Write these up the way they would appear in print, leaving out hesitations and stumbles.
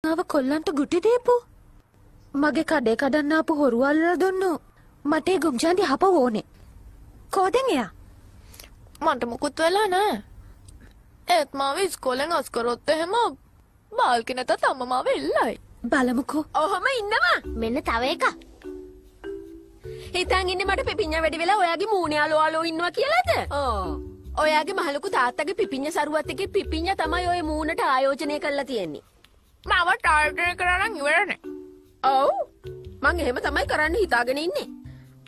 ආව කොල්ලන්ට ගුටි දීපු මගේ කඩේ කඩන්න ආපු හොරු අල්ලලා දුන්නු මට ඒ ගුම්ජාන්දි හපව ඕනේ කොහෙන් එයා මන්ට මුකුත් වෙලා නෑ ඒත් මාව ඉස්කෝලෙන් අස් කරොත් එහෙම බාල්කේ නැතත් අම්මා මාව එල්ලයි බලමුකෝ ඔහොම ඉන්නවා මෙන්න තව එක හිතන් ඉන්නේ මට පිපිඤ්ඤා වැඩි වෙලා ඔයාගේ මූණේ ආලෝ ඉන්නවා කියලාද ඔයාගේ මහලුකු තාත්තගේ පිපිඤ්ඤා සරුවත් එකේ පිපිඤ්ඤා තමයි ඔය මූණට ආයෝජනය කරලා තියෙන්නේ මාව ටාර්ගට් කරලා නම් ඉවරනේ ඔව් මං එහෙම තමයි කරන්න හිතාගෙන ඉන්නේ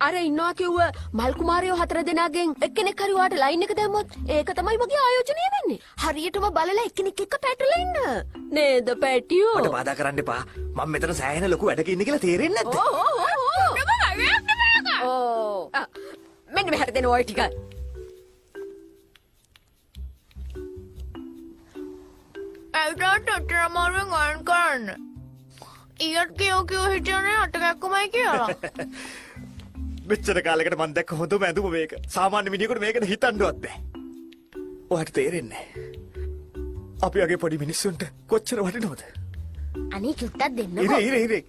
අර ඉන්නවා කිව්ව මල් කුමාරයෝ 4 දෙනාගෙන් එක්කෙනෙක් හරි වාට ලයින් එක දැම්මොත් ඒක තමයි මගේ ආයෝජනය වෙන්නේ හරියටම බලලා එක්කෙනෙක් එක්ක පැටලෙලා ඉන්න නේද පැටියෝ මට බාධා කරන්න එපා මම මෙතන සෑහෙන ලොකු වැඩක ඉන්නේ කියලා තේරෙන්නේ නැද්ද ඕ මෙන්න මෙහෙර දෙන ඔය ටික ඇයිට ඔච්චර අමාරුවෙන් අයන් කරන්න ඊයත් කියෝ හිටියනේ අටකැක්කුමයි කියලා මෙච්චර කාලෙකට මම දැක්ක හොඳම ඇඳුම මේක. සාමාන්‍ය මිනිහෙකුට මේකට හිතන්නවත් බෑ. ඔයාලට තේරෙන්නේ අපි වගේ පොඩි මිනිස්සුන්ට කොච්චර වටිනවද? අනේ චුට්ටක් දෙන්නකෝ. ඉරේ.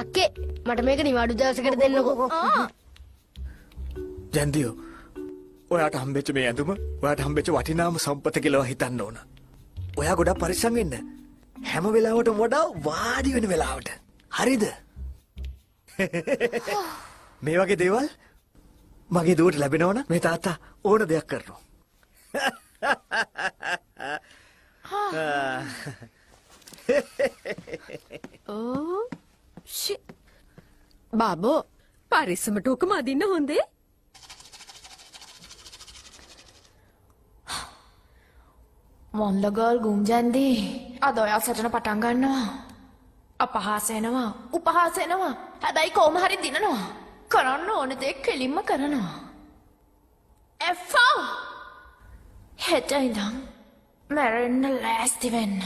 අක්කේ මට මේක නිවාඩු දවසකට දෙන්නකෝ. ජන්දියෝ. ඔයාට හම්බෙච්ච මේ ඇඳුම ඔයාට හම්බෙච්ච වටිනාම සම්පත කියලා හිතන්න ඕන. ඔයා ගොඩක් පරිස්සම් වෙන්න. හැම වෙලාවටම වඩා වාඩි වෙන වෙලාවට. හරිද? මේ වගේ දේවල් මගේ දුවට ලැබෙනවා නම් මේ තාත්තා ඕන දෙයක් කරනවා. ඕ ෂි බාබෝ පරිස්සමට ඔකම අදින්න හොඳේ. මොන්ලගල් ගුම්ජන්දි අද ඔයා සටන පටන් ගන්නවා අපහාස වෙනවා උපහාස වෙනවා හැබැයි කොහොම හරි දිනනවා කරන්න ඕන දේ කෙලින්ම කරනවා එෆෝ හෙට ඉඳන් මැරෙන්න ලෑස්ති වෙන්න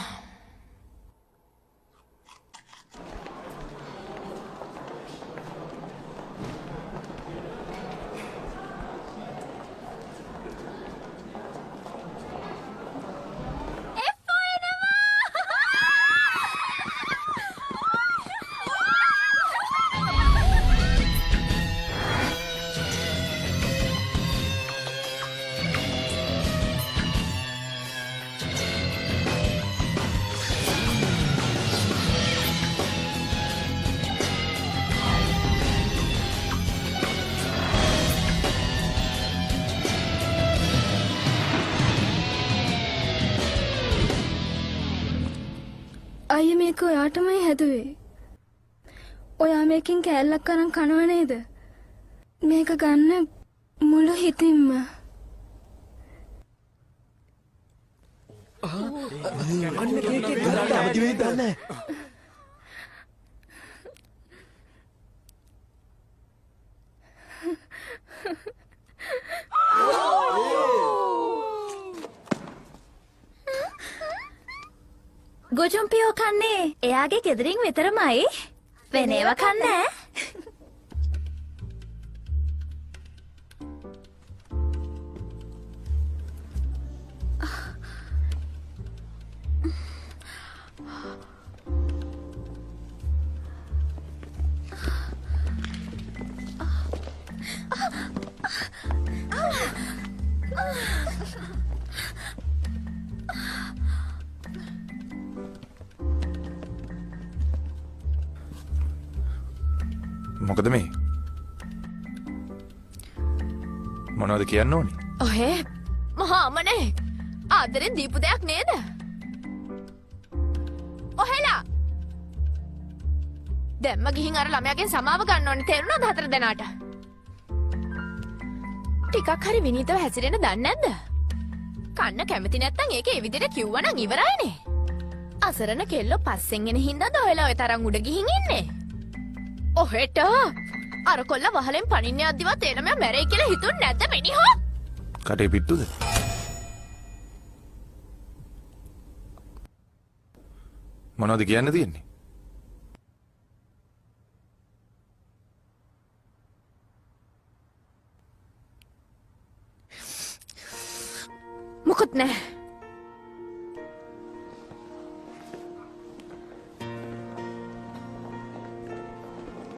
අයිය මේක ඔයාටමයි හැදුවේ. ඔයා මේකෙන් කෑල්ලක් අරන් කනව නේද? මේක ගන්න මුළු හිතින්ම. අන්න කේකේ ගලට අවදි වෙයි දන්නේ. ගොජුම්පියෝ කන්නේ එයාගේ ගෙදරින් විතරමයි වෙන ඒවා කන්නේ මොකද මේ මොනවද කියන්න ඕනේ? ඔහේ මහාමනේ ආදරෙන් දීපු දෙයක් නේද? ඔහෙලා දැම්ම ගිහින් අර ළමයාගෙන් සමාව ගන්න ඕනේ තේරුණාද 4 දෙනාට? ටිකක් හරි විනීතව හැසිරෙන්න දන්නේ නැද්ද? කන්න කැමති නැත්තම් ඒක ඒ විදිහට කිව්වනම් ඉවරයිනේ. අසරණ කෙල්ලෝ පස්සෙන් එන හින්දාද ඔයලා ඔය තරම් උඩ ගිහින් ඉන්නේ? ඔහෙට අර කොල්ල වහලෙන් පනින්න යද්දිවත් ඒ ළමයා මැරෙයි කියලා හිතුන්නේ නැද්ද මිනිහා? කටේ පිට්ටුද? මොනවද කියන්න තියෙන්නේ?